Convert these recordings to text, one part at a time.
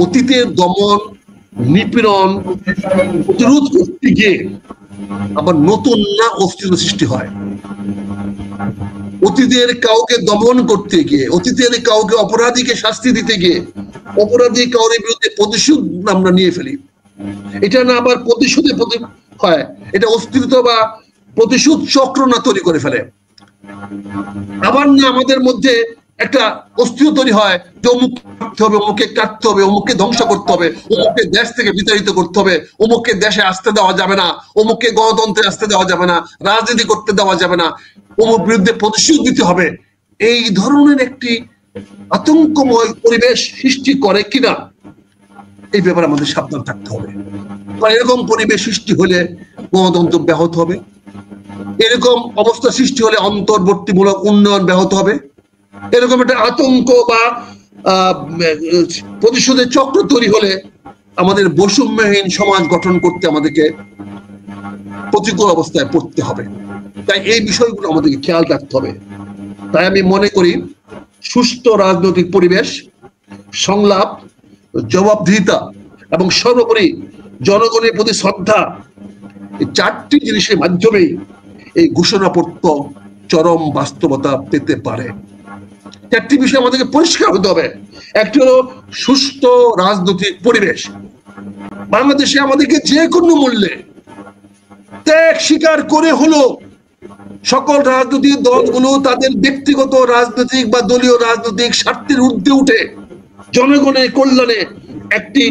অতীতের দমন নিপীড়ন প্রতিরোধ করতে গিয়ে আবার নতুন না অস্তিত্ব সৃষ্টি হয়। অতীতের কাউকে দমন করতে গিয়ে, অতীতের কাউকে অপরাধীকে শাস্তি দিতে গিয়ে অপরাধী কাউর বিরুদ্ধে প্রতিশোধ আমরা নিয়ে ফেলি। এটা না আবার প্রতিশোধে হয়, এটা অস্তিত্ব বা প্রতিশোধ চক্র না তৈরি করে ফেলে। আবার না আমাদের মধ্যে একটা অস্তিত্ব তৈরি হয় যে অমুককে কাটতে হবে, অমুককে কাটতে হবে, অমুককে ধ্বংস করতে হবে, অমুককে দেশ থেকে বিতাড়িত করতে হবে, অমুককে দেশে আসতে দেওয়া যাবে না, অমুককে গণতন্ত্রে আসতে দেওয়া যাবে না, রাজনীতি করতে দেওয়া যাবে না, অমুক বিরুদ্ধে প্রতিশোধ দিতে হবে। এই ধরনের একটি আতঙ্কময় পরিবেশ সৃষ্টি করে কিনা এই ব্যাপারে আমাদের সাবধান থাকতে হবে। কারণ এরকম পরিবেশ সৃষ্টি হলে গণতন্ত্র ব্যাহত হবে, এরকম অবস্থা সৃষ্টি হলে অন্তর্বর্তীমূলক উন্নয়ন ব্যাহত হবে, এরকম একটা আতঙ্ক বা প্রতিশোধের চক্র তৈরি হলে আমাদের বৈষম্যহীন সমাজ গঠন করতে আমাদেরকে প্রতিকূল অবস্থায় পড়তে হবে। তাই এই বিষয়গুলো আমাদেরকে খেয়াল রাখতে হবে। তাই আমি মনে করি সুস্থ রাজনৈতিক পরিবেশ, সংলাপ, জবাবদিহিতা এবং সর্বোপরি জনগণের প্রতি শ্রদ্ধা, এই চারটি জিনিসের মাধ্যমেই এই ঘোষণাপত্র চরম বাস্তবতা পেতে পারে। চারটি বিষয় আমাদেরকে পরিষ্কার হতে হবে। একটি হলো সুস্থ রাজনৈতিক পরিবেশ। বাংলাদেশে আমাদেরকে যে কোনো মূল্যে ত্যাগ স্বীকার করে হলো সকল রাজনৈতিক দলগুলো তাদের ব্যক্তিগত রাজনৈতিক বা দলীয় রাজনৈতিক স্বার্থের ঊর্ধ্বে উঠে জনগণের কল্যাণে একটি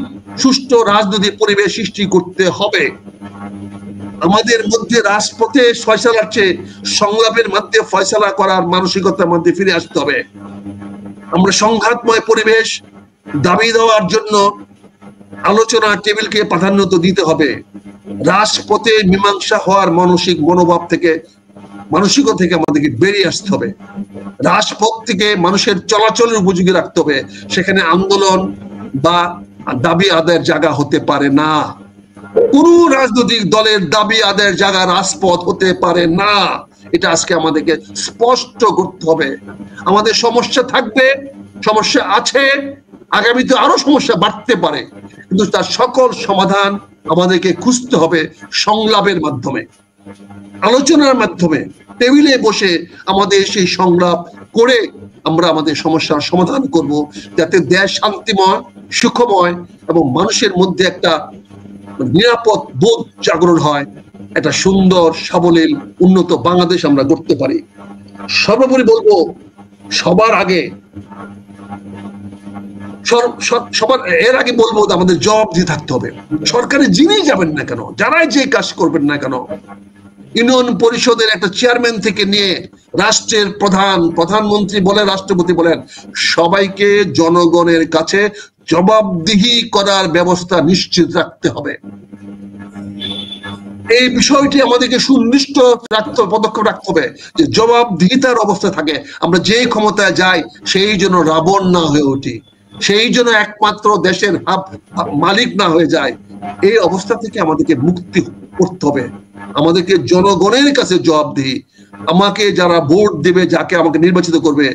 সুষ্ঠু রাজনৈতিক পরিবেশ সৃষ্টি করতে হবে। আমাদের মধ্যে রাজপথে ফয়সালার চেয়ে সংলাপের মধ্যে ফয়সালা করার মানসিকতার মধ্যে ফিরে আসতে হবে। আমরা সংঘাতময় পরিবেশ দাবি দেওয়ার জন্য আলোচনা টেবিলকে প্রাধান্য দিতে হবে। রাজপথে মীমাংসা হওয়ার মানসিক মনোভাব থেকে, মানসিকতা থেকে আমাদেরকে বেরিয়ে আসতে হবে। রাজপথ থেকে মানুষের চলাচলের উপযোগী রাখতে হবে। সেখানে আন্দোলন বা দাবি আদায়ের জায়গা হতে পারে না। কোন রাজনৈতিক দলের দাবি আদায়ের জায়গা রাজপথ হতে পারে না। এটা আজকে আমাদেরকে স্পষ্ট করতে হবে। আমাদের সমস্যা থাকবে, সমস্যা আছে, আগামীতে আরো সমস্যা বাড়তে পারে, কিন্তু তার সকল সমাধান আমাদেরকে খুঁজতে হবে সংলাপের মাধ্যমে, আলোচনার মাধ্যমে, টেবিলে বসে আমাদের সেই সংলাপ করে আমরা আমাদের সমস্যার সমাধান করব, যাতে দেশ শান্তিময়, সুখময় এবং মানুষের মধ্যে একটা নিরাপদ বোধ জাগরণ হয়, একটা সুন্দর সাবলীল উন্নত বাংলাদেশ আমরা করতে পারি। সর্বোপরি বলবো, সবার আগে এর আগে বলবো আমাদের জবাবদিহি থাকতে হবে। সরকারে যিনি যাবেন না কেন, যারাই যে কাজ করবেন না কেন, ইউনিয়ন পরিষদের একটা চেয়ারম্যান থেকে নিয়ে রাষ্ট্রের প্রধানমন্ত্রী বলেন, রাষ্ট্রপতি বলেন, সবাইকে জনগণের কাছে জবাবদিহি করার ব্যবস্থা নিশ্চিত রাখতে হবে। এই বিষয়টি আমাদেরকে সুনির্দিষ্ট পদক্ষেপ রাখতে হবে যে জবাবদিহিতার অবস্থা থাকে। আমরা যেই ক্ষমতায় যাই সেই জন্য রাবণ না হয়ে উঠি, সেই জন্য একমাত্র দেশের মালিক না হয়ে যায়। এই অবস্থা থেকে আমাদেরকে মুক্তি করতে হবে। আমাদেরকে জনগণের কাছে জবাবদিহি, আমাকে যারা ভোট দেবে, যাকে আমাকে নির্বাচিত করবে,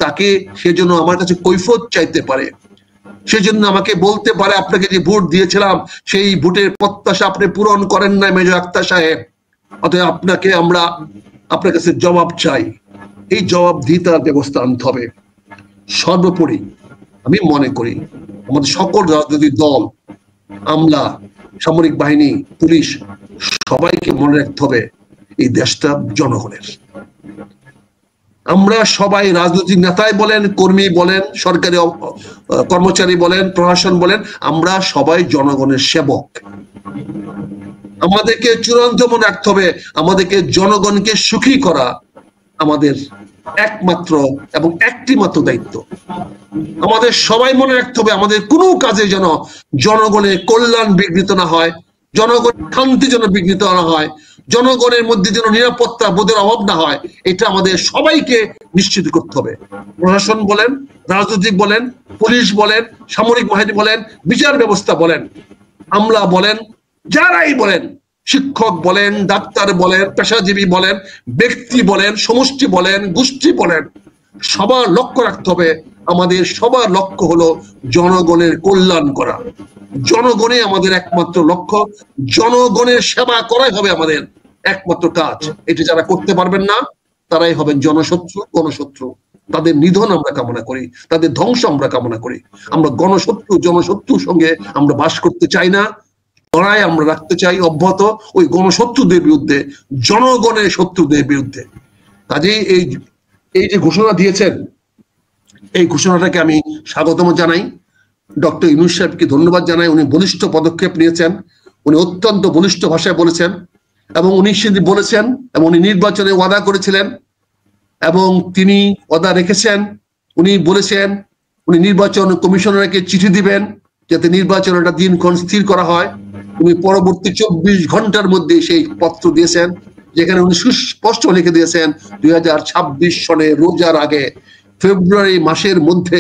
তাকে সেজন্য আমার কাছে কৈফিয়ত চাইতে পারে, সেজন্য আমাকে বলতে পারে আপনাকে যে ভোট দিয়েছিলাম সেই ভোটের প্রত্যাশা আপনি পূরণ করেন না মেজর আক্তার সাহেব, অতএব আপনাকে আমরা আপনার কাছে জবাব চাই। এই জবাবদিহিতার ব্যবস্থা আনতে হবে। সর্বোপরি আমি মনে করি আমাদের সকল রাজনৈতিক দল, আমলা, সামরিক বাহিনী, পুলিশ, সবাইকে মনে রাখতে হবে এই দেশটা জনগণের। আমরা সবাই রাজনৈতিক নেতাই বলেন, কর্মী বলেন, সরকারি কর্মচারী বলেন, প্রশাসন বলেন, আমরা সবাই জনগণের সেবক। আমাদেরকে চূড়ান্ত মনে রাখতে হবে আমাদেরকে জনগণকে সুখী করা আমাদের একমাত্র এবং একটি মাত্র দায়িত্ব। আমাদের সবাই মনে রাখতে হবে আমাদের কোনো কাজে যেন জনগণের কল্যাণ বিঘ্নিত না হয়, জনগণের শান্তি যেন বিঘ্নিত না হয়, জনগণের মধ্যে যেন নিরাপত্তা বোধের অভাব না হয়, এটা আমাদের সবাইকে নিশ্চিত করতে হবে। প্রশাসন বলেন, রাজনৈতিক বলেন, পুলিশ বলেন, সামরিক বাহিনী বলেন, বিচার ব্যবস্থা বলেন, আমলা বলেন, যারাই বলেন, শিক্ষক বলেন, ডাক্তার বলেন, পেশাজীবী বলেন, ব্যক্তি বলেন, সমষ্টি বলেন, গোষ্ঠী বলেন, সবার লক্ষ্য রাখতে হবে আমাদের সবার লক্ষ্য হলো জনগণের কল্যাণ করা। জনগণে আমাদের একমাত্র লক্ষ্য, জনগণের সেবা করাই হবে আমাদের একমাত্র কাজ। এটি যারা করতে পারবেন না তারাই হবেন জনশত্রু, গণশত্রু। তাদের নিধন আমরা কামনা করি, তাদের ধ্বংস আমরা কামনা করি। আমরা গণশত্রু, জনশত্রুর সঙ্গে আমরা বাস করতে চাই না। লড়াই আমরা রাখতে চাই অব্যাহত ওই গণশত্রুদের বিরুদ্ধে, জনগণের শত্রুদের বিরুদ্ধে। কাজেই এই যে ঘোষণা দিয়েছেন, এই ঘোষণাটাকে আমি স্বাগতম জানাই। ডক্টর ইউনূস সাহেবকে ধন্যবাদ জানাই। উনি বলিষ্ঠ পদক্ষেপ নিয়েছেন, উনি অত্যন্ত বলিষ্ঠ ভাষায় বলেছেন এবং উনি সেদিন বলেছেন এবং উনি নির্বাচনে ওয়াদা করেছিলেন এবং তিনি ওয়াদা রেখেছেন। উনি বলেছেন উনি নির্বাচন কমিশনারকে চিঠি দিবেন যাতে নির্বাচনের একটা দিনক্ষণ স্থির করা হয়। উনি পরবর্তী 24 ঘন্টার মধ্যে সেই পত্র দিয়েছেন, যেখানে উনি সুস্পষ্ট লিখে দিয়েছেন 2026 সনে রোজার আগে ফেব্রুয়ারি মাসের মধ্যে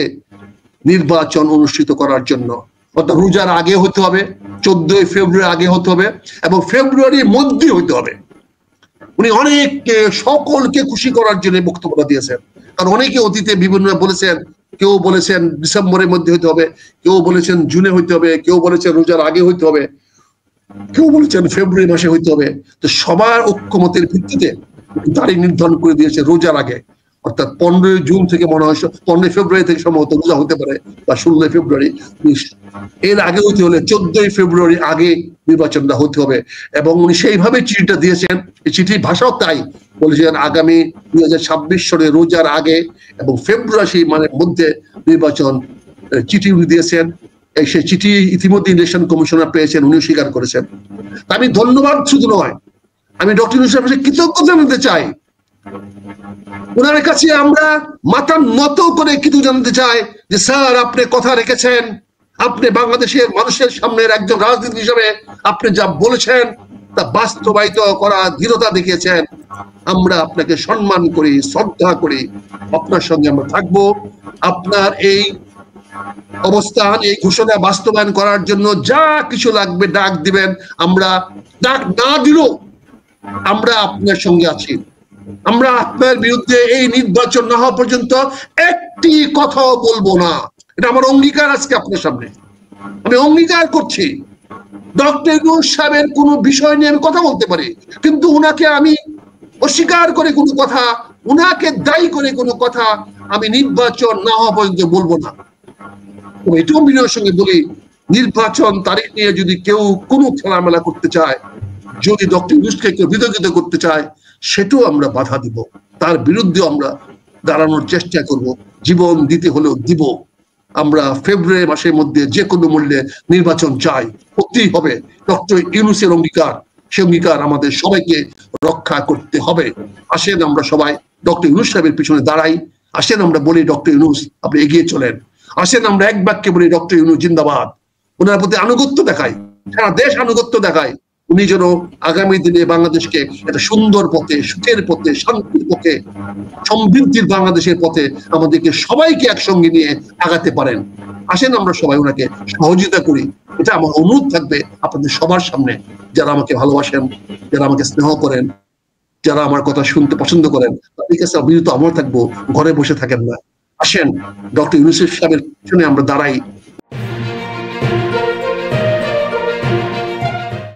নির্বাচন অনুষ্ঠিত করার জন্য। অর্থাৎ রোজার আগে হতে হবে, 14 ফেব্রুয়ারি আগে হতে হবে এবং ফেব্রুয়ারির মধ্যে হতে হবে। উনি অনেককে, সকলকে খুশি করার জন্য বক্তব্য দিয়েছেন। কারণ অনেকে অতীতে বিভিন্ন বলেছেন, কেউ বলেছেন ডিসেম্বরের মধ্যে হতে হবে, কেউ বলেছেন জুনে হইতে হবে, কেউ বলেছেন রোজার আগে হইতে হবে, কেউ বলেছেন ফেব্রুয়ারি মাসে হইতে হবে। তো সবার ঐক্যমতের ভিত্তিতে তারিখ নির্ধারণ করে দিয়েছে রোজার আগে, অর্থাৎ 15 জুন থেকে মনে হয় 15 ফেব্রুয়ারি থেকে সম্ভবত রোজা হতে পারে, বা 16 ফেব্রুয়ারি। এর আগে হতে হলে 14 ফেব্রুয়ারি আগে নির্বাচনটা হতে হবে। এবং উনি সেইভাবে চিঠিটা দিয়েছেন। এই চিঠির ভাষাও তাই, বলেছেন আগামী 2026 সনে রোজার আগে এবং ফেব্রুয়ারি মানে মধ্যে নির্বাচন চিঠি উনি দিয়েছেন। সেই চিঠি ইতিমধ্যে ইলেকশন কমিশনার পেয়েছেন, উনিও স্বীকার করেছেন। আমি ধন্যবাদ শুধু নয়, আমি ডক্টর ইউনূস সাহেবের কৃতজ্ঞতা জানাতে চাই। ওনার কাছে আমরা মাথা নত করে কিছু জানতে চাই যে স্যার আপনি কথা রেখেছেন, আপনি বাংলাদেশের মানুষের সামনের একজন রাজনীতি হিসেবে আপনি যা বলেছেন তা বাস্তবায়িত করা দৃঢ়তা দেখিয়েছেন। আমরা আপনাকে সম্মান করি, শ্রদ্ধা করি, আপনার সঙ্গে আমরা থাকবো। আপনার এই অবস্থান, এই ঘোষণা বাস্তবায়ন করার জন্য যা কিছু লাগবে ডাক দিবেন, আমরা ডাক না দিলেও আমরা আপনার সঙ্গে আছি। আমরা আপনার বিরুদ্ধে এই নির্বাচন না হওয়া পর্যন্ত একটি কথাও বলবো না। এটা আমার অঙ্গীকার আজকে আপনার সামনে আমি অঙ্গীকার করছি। ডক্টর ইউনূস সাহেবের কোনো বিষয় নিয়ে আমি কথা বলতে পারি, কিন্তু উনাকে আমি অস্বীকার করে কোনো কথা, উনাকে দায়ী করে কোনো কথা আমি নির্বাচন না হওয়া পর্যন্ত বলবো না। এটাও বিনয়ের সঙ্গে বলি, নির্বাচন তারিখ নিয়ে যদি কেউ কোনো খেলামেলা করতে চায়, যদি ডক্টর ইউনূসকে কেউ বিতর্কিত করতে চায়, সেটাও আমরা বাধা দিব, তার বিরুদ্ধে আমরা দাঁড়ানোর চেষ্টা করব, জীবন দিতে হলেও দিব। আমরা ফেব্রুয়ারি মাসের মধ্যে যে কোনো মূল্যে নির্বাচন চাই, করতেই হবে। ডক্টর ইউনূসের অঙ্গীকার, সে অঙ্গীকার আমাদের সবাইকে রক্ষা করতে হবে। আসেন আমরা সবাই ডক্টর ইউনূস সাহেবের পিছনে দাঁড়াই। আসেন আমরা বলি ডক্টর ইউনূস আপনি এগিয়ে চলেন। আসেন আমরা এক বাক্যে বলি ডক্টর ইউনূস জিন্দাবাদ। ওনার প্রতি আনুগত্য দেখাই, সারা দেশ আনুগত্য দেখায়। উনি যেন আগামী দিনে বাংলাদেশকে একটা সুন্দর পথে, সুখের পথে, শান্তির পথে, সমৃদ্ধির বাংলাদেশের পথে আমাদেরকে সবাইকে একসঙ্গে নিয়ে আগাতে পারেন। আসেন আমরা সবাই ওনাকে সহযোগিতা করি। এটা আমার অনুরোধ থাকবে আপনাদের সবার সামনে, যারা আমাকে ভালোবাসেন, যারা আমাকে স্নেহ করেন, যারা আমার কথা শুনতে পছন্দ করেন, তাদের কাছে বিরত আমরা থাকবো, ঘরে বসে থাকেন না। আসেন ডক্টর ইউনূস সাহেবের পিছনে আমরা দাঁড়াই।